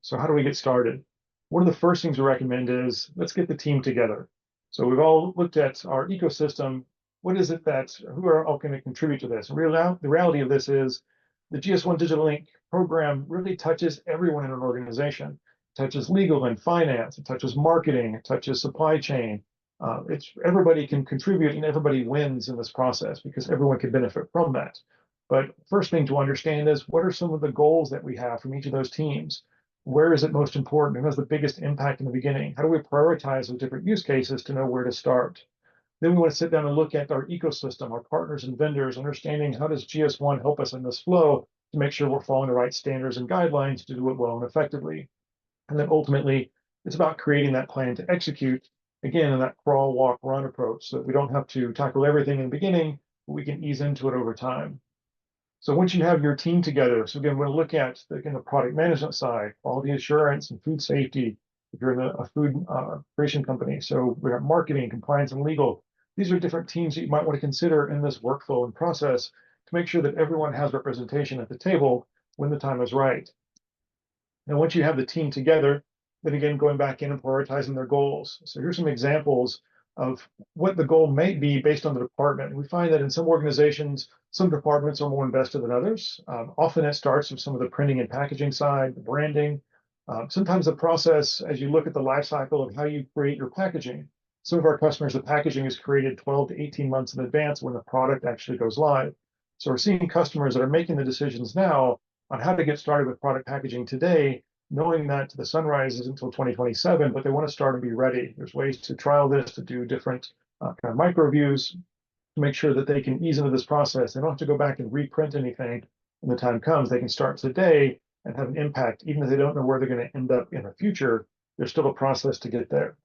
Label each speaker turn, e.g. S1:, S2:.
S1: So how do we get started? One of the first things we recommend is let's get the team together. So we've all looked at our ecosystem. What is it that, who are all going to contribute to this? The reality of this is the GS1 Digital Link program really touches everyone in an organization. It touches legal and finance, it touches marketing, it touches supply chain. It's everybody can contribute and everybody wins in this process because everyone can benefit from that. But first thing to understand is what are some of the goals that we have from each of those teams? Where is it most important? Who has the biggest impact in the beginning? How do we prioritize those different use cases to know where to start? Then we want to sit down and look at our ecosystem, our partners and vendors, understanding how does GS1 help us in this flow to make sure we're following the right standards and guidelines to do it well and effectively. And then ultimately, it's about creating that plan to execute, again, in that crawl, walk, run approach, so that we don't have to tackle everything in the beginning, but we can ease into it over time. So once you have your team together, so again, we're going to look at the product management side, quality assurance and food safety, if you're in a food creation company. So we have marketing, compliance, and legal. These are different teams that you might want to consider in this workflow and process to make sure that everyone has representation at the table when the time is right. And once you have the team together, then again, going back in and prioritizing their goals. So here's some examples of what the goal may be based on the department. We find that in some organizations, some departments are more invested than others. Often it starts with some of the printing and packaging side, the branding. Sometimes the process, as you look at the life cycle of how you create your packaging, some of our customers, the packaging is created 12 to 18 months in advance when the product actually goes live. So we're seeing customers that are making the decisions now on how to get started with product packaging today, knowing that the sunrise is until 2027, but they want to start and be ready. There's ways to trial this, to do different kind of micro reviews to make sure that they can ease into this process. They don't have to go back and reprint anything when the time comes. They can start today and have an impact, even if they don't know where they're going to end up in the future. There's still a process to get there.